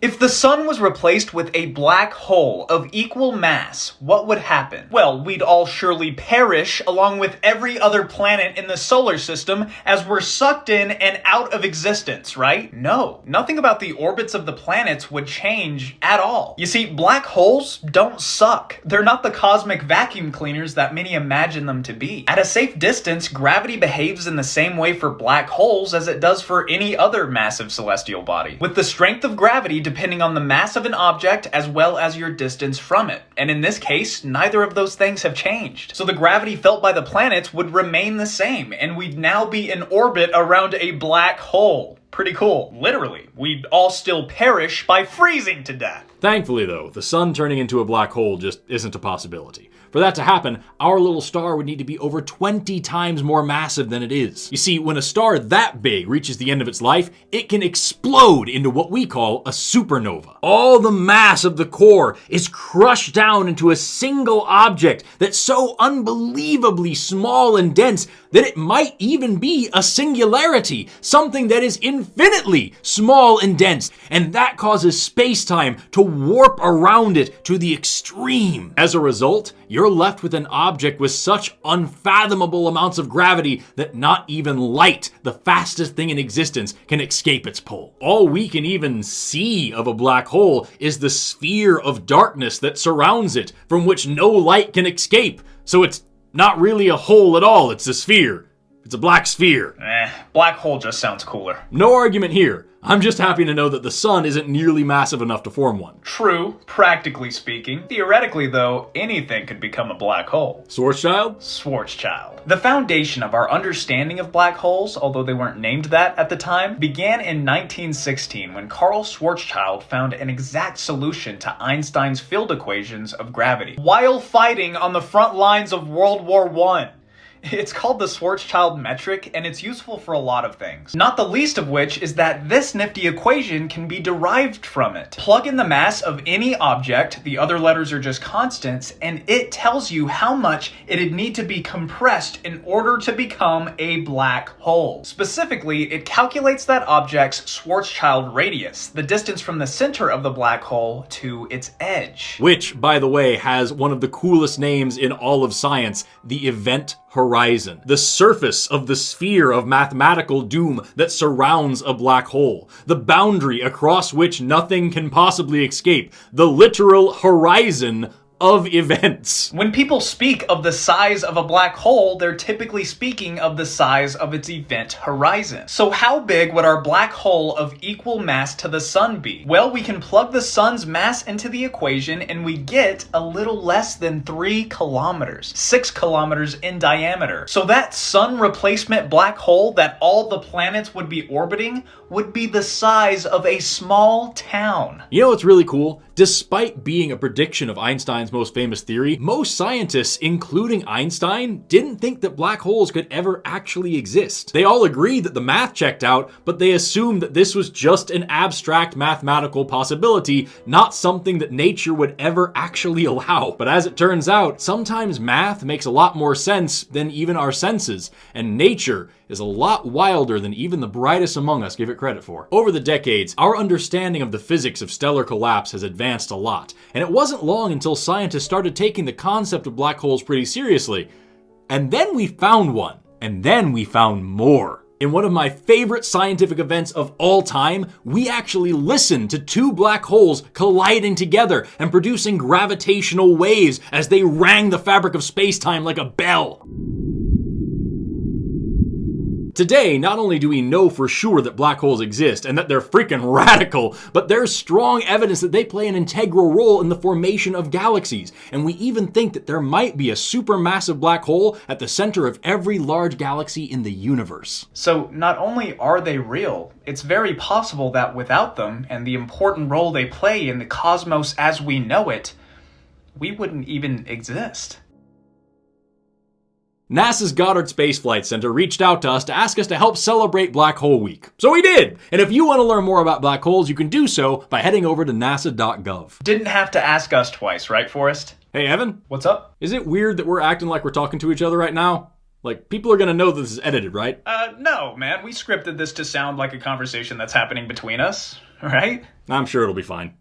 If the sun was replaced with a black hole of equal mass, what would happen? Well, we'd all surely perish along with every other planet in the solar system as we're sucked in and out of existence, right? No, nothing about the orbits of the planets would change at all. You see, black holes don't suck. They're not the cosmic vacuum cleaners that many imagine them to be. At a safe distance, gravity behaves in the same way for black holes as it does for any other massive celestial body, with the strength of gravity depending on the mass of an object as well as your distance from it. And in this case, neither of those things have changed. So the gravity felt by the planets would remain the same, and we'd now be in orbit around a black hole. Pretty cool. Literally, we'd all still perish by freezing to death. Thankfully, though, the sun turning into a black hole just isn't a possibility. For that to happen, our little star would need to be over 20 times more massive than it is. You see, when a star that big reaches the end of its life, it can explode into what we call a supernova. All the mass of the core is crushed down into a single object that's so unbelievably small and dense that it might even be a singularity, something that is infinitely small and dense, and that causes space-time to warp around it to the extreme. As a result, you're left with an object with such unfathomable amounts of gravity that not even light, the fastest thing in existence, can escape its pull. All we can even see of a black hole is the sphere of darkness that surrounds it, from which no light can escape. So it's not really a hole at all, it's a sphere. It's a black sphere. Black hole just sounds cooler. No argument here. I'm just happy to know that the sun isn't nearly massive enough to form one. True, practically speaking. Theoretically, though, anything could become a black hole. Schwarzschild? Schwarzschild. The foundation of our understanding of black holes, although they weren't named that at the time, began in 1916 when Carl Schwarzschild found an exact solution to Einstein's field equations of gravity, while fighting on the front lines of World War I. It's called the Schwarzschild metric, and it's useful for a lot of things. Not the least of which is that this nifty equation can be derived from it. Plug in the mass of any object, the other letters are just constants, and it tells you how much it'd need to be compressed in order to become a black hole. Specifically, it calculates that object's Schwarzschild radius, the distance from the center of the black hole to its edge. Which, by the way, has one of the coolest names in all of science, the event horizon, the surface of the sphere of mathematical doom that surrounds a black hole, the boundary across which nothing can possibly escape, the literal horizon of events. When people speak of the size of a black hole, they're typically speaking of the size of its event horizon. So how big would our black hole of equal mass to the sun be? Well, we can plug the sun's mass into the equation and we get a little less than 3 kilometers, 6 kilometers in diameter. So that sun replacement black hole that all the planets would be orbiting would be the size of a small town. You know what's really cool? Despite being a prediction of Einstein's most famous theory, most scientists, including Einstein, didn't think that black holes could ever actually exist. They all agreed that the math checked out, but they assumed that this was just an abstract mathematical possibility, not something that nature would ever actually allow. But as it turns out, sometimes math makes a lot more sense than even our senses, and nature is a lot wilder than even the brightest among us give it credit for. Over the decades, our understanding of the physics of stellar collapse has advanced a lot, and it wasn't long until scientists started taking the concept of black holes pretty seriously. And then we found one, and then we found more. In one of my favorite scientific events of all time, we actually listened to 2 black holes colliding together and producing gravitational waves as they rang the fabric of space-time like a bell. Today, not only do we know for sure that black holes exist and that they're freaking radical, but there's strong evidence that they play an integral role in the formation of galaxies. And we even think that there might be a supermassive black hole at the center of every large galaxy in the universe. So not only are they real, it's very possible that without them and the important role they play in the cosmos as we know it, we wouldn't even exist. NASA's Goddard Space Flight Center reached out to us to ask us to help celebrate Black Hole Week. So we did! And if you want to learn more about black holes, you can do so by heading over to nasa.gov. Didn't have to ask us twice, right, Forrest? Hey, Evan? What's up? Is it weird that we're acting like we're talking to each other right now? Like, people are gonna know this is edited, right? No, man. We scripted this to sound like a conversation that's happening between us. right? I'm sure it'll be fine.